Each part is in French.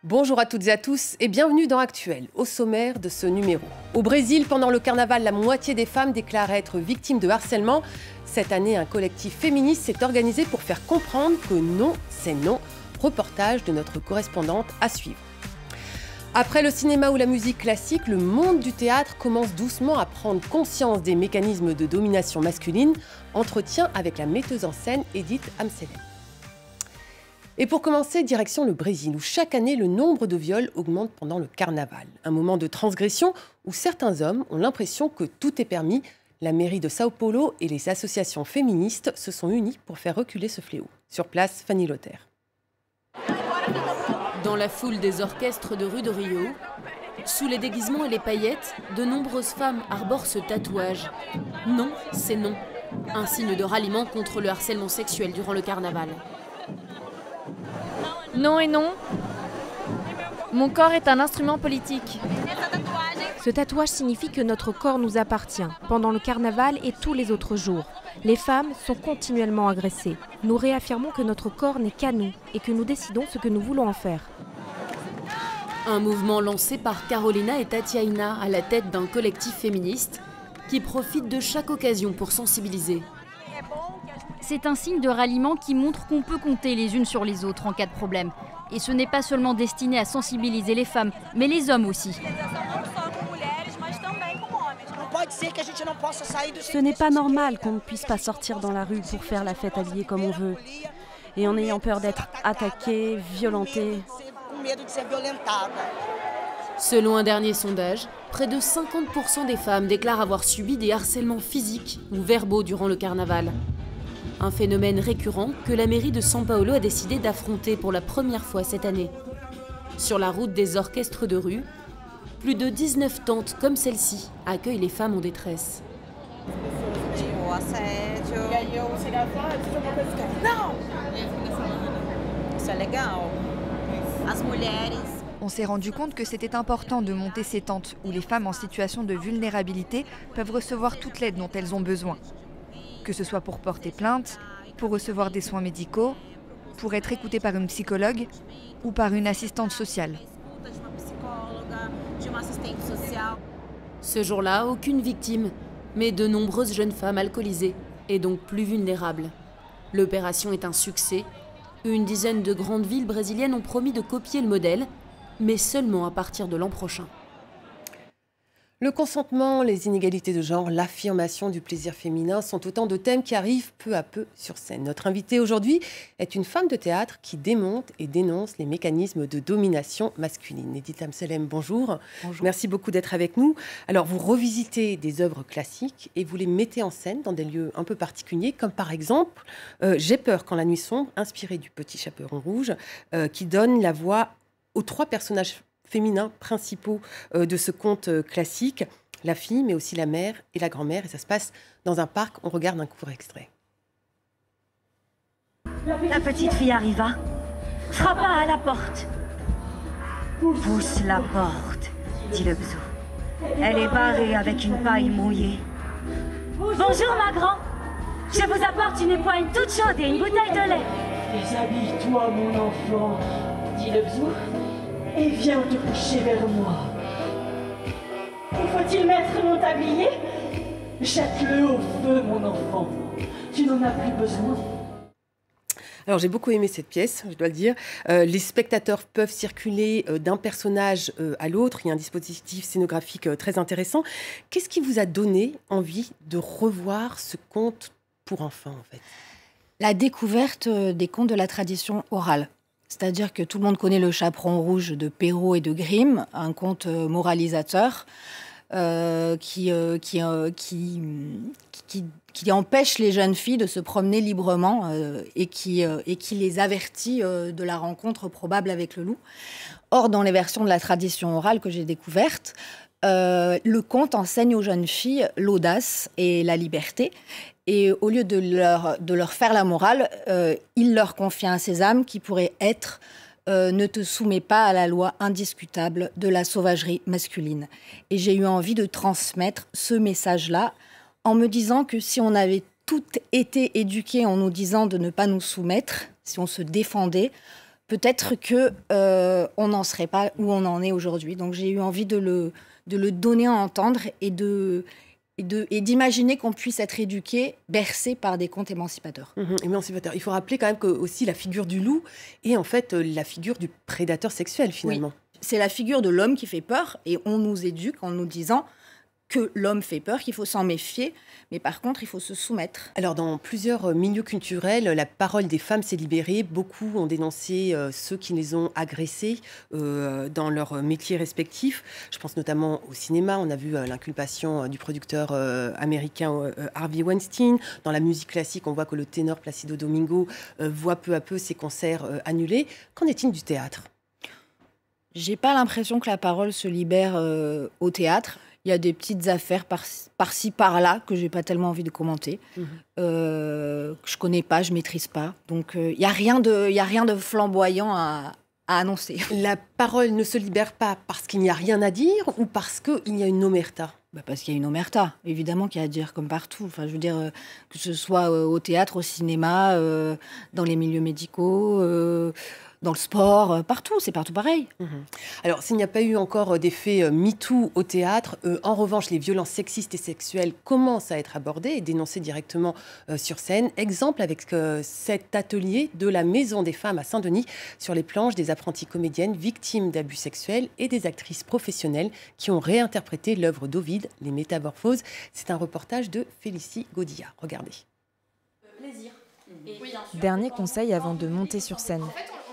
Bonjour à toutes et à tous et bienvenue dans Actuel, au sommaire de ce numéro. Au Brésil, pendant le carnaval, la moitié des femmes déclarent être victimes de harcèlement. Cette année, un collectif féministe s'est organisé pour faire comprendre que non, c'est non. Reportage de notre correspondante à suivre. Après le cinéma ou la musique classique, le monde du théâtre commence doucement à prendre conscience des mécanismes de domination masculine. Entretien avec la metteuse en scène Edith Amselem. Et pour commencer, direction le Brésil, où chaque année, le nombre de viols augmente pendant le carnaval. Un moment de transgression où certains hommes ont l'impression que tout est permis. La mairie de Sao Paulo et les associations féministes se sont unies pour faire reculer ce fléau. Sur place, Fanny Lothaire. Dans la foule des orchestres de rue de Rio, sous les déguisements et les paillettes, de nombreuses femmes arborent ce tatouage. Non, c'est non. Un signe de ralliement contre le harcèlement sexuel durant le carnaval. Non et non. Mon corps est un instrument politique. Ce tatouage signifie que notre corps nous appartient, pendant le carnaval et tous les autres jours. Les femmes sont continuellement agressées. Nous réaffirmons que notre corps n'est qu'à nous et que nous décidons ce que nous voulons en faire. Un mouvement lancé par Carolina et Tatiana à la tête d'un collectif féministe qui profite de chaque occasion pour sensibiliser. C'est un signe de ralliement qui montre qu'on peut compter les unes sur les autres en cas de problème. Et ce n'est pas seulement destiné à sensibiliser les femmes, mais les hommes aussi. Ce n'est pas normal qu'on ne puisse pas sortir dans la rue pour faire la fête habillée comme on veut. Et en ayant peur d'être attaqué, violenté. Selon un dernier sondage, près de 50% des femmes déclarent avoir subi des harcèlements physiques ou verbaux durant le carnaval. Un phénomène récurrent que la mairie de São Paulo a décidé d'affronter pour la première fois cette année. Sur la route des orchestres de rue, plus de 19 tentes comme celle-ci accueillent les femmes en détresse. On s'est rendu compte que c'était important de monter ces tentes où les femmes en situation de vulnérabilité peuvent recevoir toute l'aide dont elles ont besoin. Que ce soit pour porter plainte, pour recevoir des soins médicaux, pour être écoutée par une psychologue ou par une assistante sociale. Ce jour-là, aucune victime, mais de nombreuses jeunes femmes alcoolisées et donc plus vulnérables. L'opération est un succès. Une dizaine de grandes villes brésiliennes ont promis de copier le modèle, mais seulement à partir de l'an prochain. Le consentement, les inégalités de genre, l'affirmation du plaisir féminin sont autant de thèmes qui arrivent peu à peu sur scène. Notre invitée aujourd'hui est une femme de théâtre qui démonte et dénonce les mécanismes de domination masculine. Edith Amselem, bonjour. Bonjour. Merci beaucoup d'être avec nous. Alors, vous revisitez des œuvres classiques et vous les mettez en scène dans des lieux un peu particuliers, comme par exemple J'ai peur quand la nuit sombre, inspiré du Petit Chaperon rouge, qui donne la voix aux trois personnages féminins principaux de ce conte classique, la fille, mais aussi la mère et la grand-mère. Et ça se passe dans un parc. On regarde un court extrait. La petite fille arriva, frappa à la porte. Pousse la porte, dit le bzou. Elle est barrée avec une paille mouillée. Bonjour ma grand, je vous apporte une poigne toute chaude et une bouteille de lait. Déshabille-toi mon enfant, dit le bzou. Et viens te coucher vers moi. Faut-il mettre mon tablier? Jette-le au feu, mon enfant. Tu n'en as plus besoin. Alors j'ai beaucoup aimé cette pièce, je dois le dire. Les spectateurs peuvent circuler d'un personnage à l'autre. Il y a un dispositif scénographique très intéressant. Qu'est-ce qui vous a donné envie de revoir ce conte pour enfants, en fait? La découverte des contes de la tradition orale. C'est-à-dire que tout le monde connaît le Chaperon rouge de Perrault et de Grimm, un conte moralisateur qui empêche les jeunes filles de se promener librement et qui les avertit de la rencontre probable avec le loup. Or, dans les versions de la tradition orale que j'ai découvertes, le conte enseigne aux jeunes filles l'audace et la liberté. Et au lieu de leur faire la morale, il leur confie un sésame qui pourrait être ne te soumets pas à la loi indiscutable de la sauvagerie masculine. Et j'ai eu envie de transmettre ce message-là en me disant que si on avait toutes été éduquées en nous disant de ne pas nous soumettre, si on se défendait, peut-être que on n'en serait pas où on en est aujourd'hui. Donc j'ai eu envie de le donner à entendre et d'imaginer qu'on puisse être éduqué, bercé par des contes émancipateurs. Émancipateur. Il faut rappeler quand même que aussi la figure du loup est en fait la figure du prédateur sexuel finalement. Oui. C'est la figure de l'homme qui fait peur et on nous éduque en nous disant que l'homme fait peur, qu'il faut s'en méfier, mais par contre, il faut se soumettre. Alors, dans plusieurs milieux culturels, la parole des femmes s'est libérée. Beaucoup ont dénoncé ceux qui les ont agressées dans leurs métiers respectifs. Je pense notamment au cinéma. On a vu l'inculpation du producteur américain Harvey Weinstein. Dans la musique classique, on voit que le ténor Placido Domingo voit peu à peu ses concerts annulés. Qu'en est-il du théâtre ? J'ai pas l'impression que la parole se libère au théâtre. Il y a des petites affaires par-ci, par-là que j'ai pas tellement envie de commenter, que je connais pas, je maîtrise pas. Donc il y a rien de flamboyant à annoncer. La parole ne se libère pas parce qu'il n'y a rien à dire ou parce qu'il y a une omerta ? Parce qu'il y a une omerta, évidemment qu'il y a à dire comme partout. Enfin, je veux dire, que ce soit au théâtre, au cinéma, dans les milieux médicaux, dans le sport, partout, c'est partout pareil. Alors, s'il n'y a pas eu encore d'effet MeToo au théâtre, en revanche, les violences sexistes et sexuelles commencent à être abordées et dénoncées directement sur scène. Exemple avec cet atelier de la Maison des Femmes à Saint-Denis, sur les planches des apprenties comédiennes victimes d'abus sexuels et des actrices professionnelles qui ont réinterprété l'œuvre d'Ovide, Les Métamorphoses. C'est un reportage de Félicie Godilla. Regardez. Plaisir. Dernier conseil avant de monter sur scène.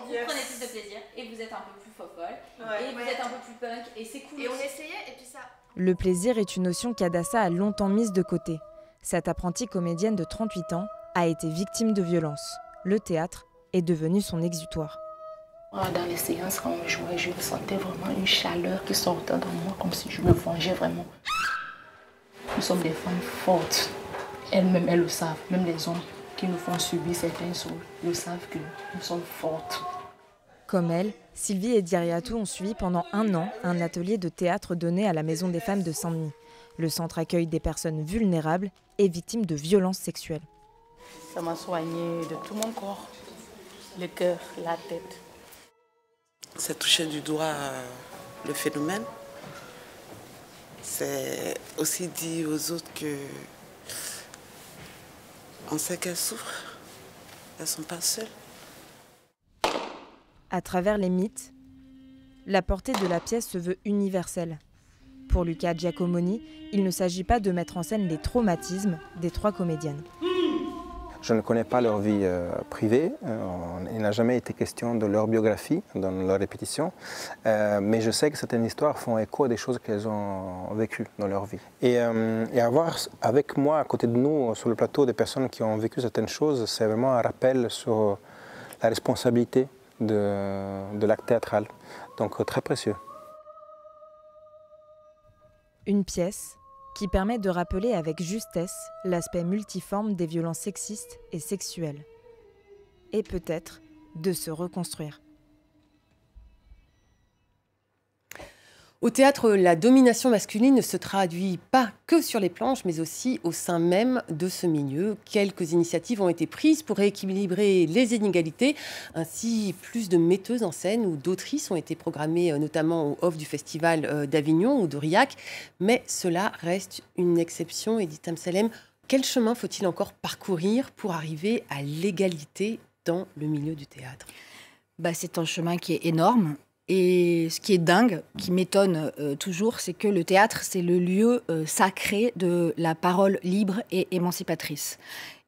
Vous prenez plus de plaisir et vous êtes un peu plus fofolle et vous êtes un peu plus punk et c'est cool. Et on essayait et puis ça... Le plaisir est une notion qu'Adassa a longtemps mise de côté. Cette apprentie comédienne de 38 ans a été victime de violences. Le théâtre est devenu son exutoire. Dans les séances, quand on jouait, je sentais vraiment une chaleur qui sortait dans moi, comme si je me vengeais vraiment. Nous sommes des femmes fortes. Elles-mêmes, elles le savent. Même les hommes qui nous font subir certaines choses, le savent que nous sommes fortes. Comme elle, Sylvie et Diriatou ont suivi pendant 1 an un atelier de théâtre donné à la Maison des Femmes de Saint-Denis. Le centre accueille des personnes vulnérables et victimes de violences sexuelles. Ça m'a soigné de tout mon corps, le cœur, la tête. C'est toucher du doigt le phénomène. C'est aussi dire aux autres que on sait qu'elles souffrent, elles ne sont pas seules. À travers les mythes, la portée de la pièce se veut universelle. Pour Luca Giacomoni, il ne s'agit pas de mettre en scène les traumatismes des 3 comédiennes. Je ne connais pas leur vie privée, il n'a jamais été question de leur biographie dans leurs répétitions, mais je sais que certaines histoires font écho à des choses qu'elles ont vécues dans leur vie. Et avoir avec moi, à côté de nous, sur le plateau, des personnes qui ont vécu certaines choses, c'est vraiment un rappel sur la responsabilité de l'acte théâtral, donc très précieux. Une pièce qui permet de rappeler avec justesse l'aspect multiforme des violences sexistes et sexuelles. Et peut-être de se reconstruire. Au théâtre, la domination masculine ne se traduit pas que sur les planches, mais aussi au sein même de ce milieu. Quelques initiatives ont été prises pour rééquilibrer les inégalités. Ainsi, plus de metteuses en scène ou d'autrices ont été programmées, notamment au off du Festival d'Avignon ou d'Aurillac. Mais cela reste une exception. Edith Amsalem, quel chemin faut-il encore parcourir pour arriver à l'égalité dans le milieu du théâtre ? C'est un chemin qui est énorme. Et ce qui est dingue, qui m'étonne toujours, c'est que le théâtre, c'est le lieu sacré de la parole libre et émancipatrice.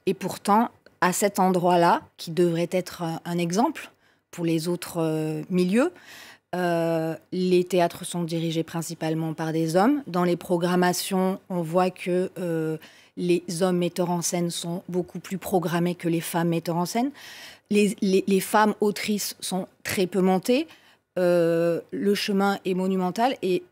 Et pourtant, à cet endroit-là, qui devrait être un exemple pour les autres milieux, les théâtres sont dirigés principalement par des hommes. Dans les programmations, on voit que les hommes metteurs en scène sont beaucoup plus programmés que les femmes metteurs en scène. Les femmes autrices sont très peu montées. Le chemin est monumental et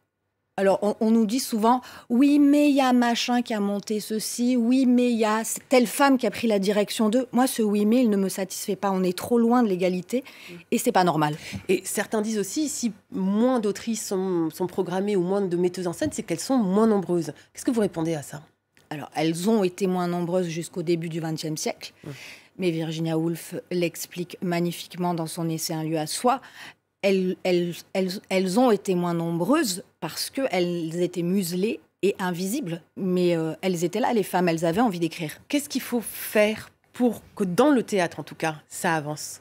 alors on nous dit souvent oui mais il y a machin qui a monté ceci, oui mais il y a telle femme qui a pris la direction d'eux. Moi ce oui mais il ne me satisfait pas, on est trop loin de l'égalité et c'est pas normal. Et certains disent aussi si moins d'autrices sont programmées ou moins de metteuses en scène, c'est qu'elles sont moins nombreuses. Qu'est-ce que vous répondez à ça ? Alors elles ont été moins nombreuses jusqu'au début du XXe siècle. mais Virginia Woolf l'explique magnifiquement dans son essai Un lieu à soi. Elles ont été moins nombreuses parce qu'elles étaient muselées et invisibles, mais elles étaient là, les femmes, elles avaient envie d'écrire. Qu'est-ce qu'il faut faire pour que dans le théâtre, en tout cas, ça avance ?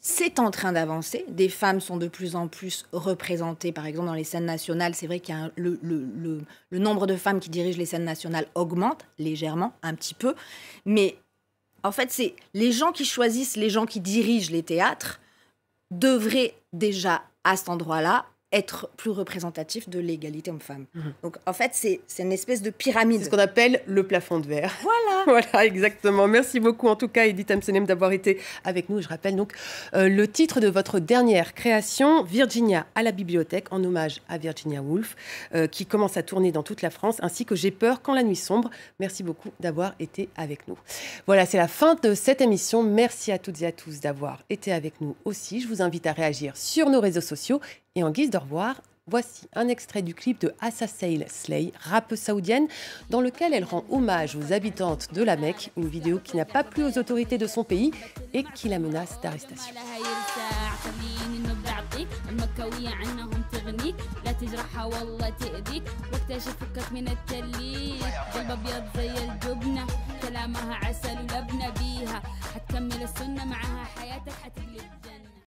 C'est en train d'avancer. Des femmes sont de plus en plus représentées. Par exemple, dans les scènes nationales, c'est vrai qu'il y a le nombre de femmes qui dirigent les scènes nationales augmente légèrement, un petit peu. Mais en fait, c'est les gens qui choisissent, les gens qui dirigent les théâtres devraient déjà, à cet endroit-là, être plus représentatif de l'égalité homme-femme. Donc, en fait, c'est une espèce de pyramide. C'est ce qu'on appelle le plafond de verre. Voilà. Voilà, exactement. Merci beaucoup, en tout cas, Edith Amselem, d'avoir été avec nous. Je rappelle donc le titre de votre dernière création, Virginia à la bibliothèque, en hommage à Virginia Woolf, qui commence à tourner dans toute la France, ainsi que J'ai peur quand la nuit sombre. Merci beaucoup d'avoir été avec nous. Voilà, c'est la fin de cette émission. Merci à toutes et à tous d'avoir été avec nous aussi. Je vous invite à réagir sur nos réseaux sociaux. Et en guise de revoir, voici un extrait du clip de Assa Sail Slay, rappeuse saoudienne, dans lequel elle rend hommage aux habitantes de la Mecque, une vidéo qui n'a pas plu aux autorités de son pays et qui la menace d'arrestation. كلامها عسل ولبنة بيها حتكمل السنة معها حياتك حتقلب جنة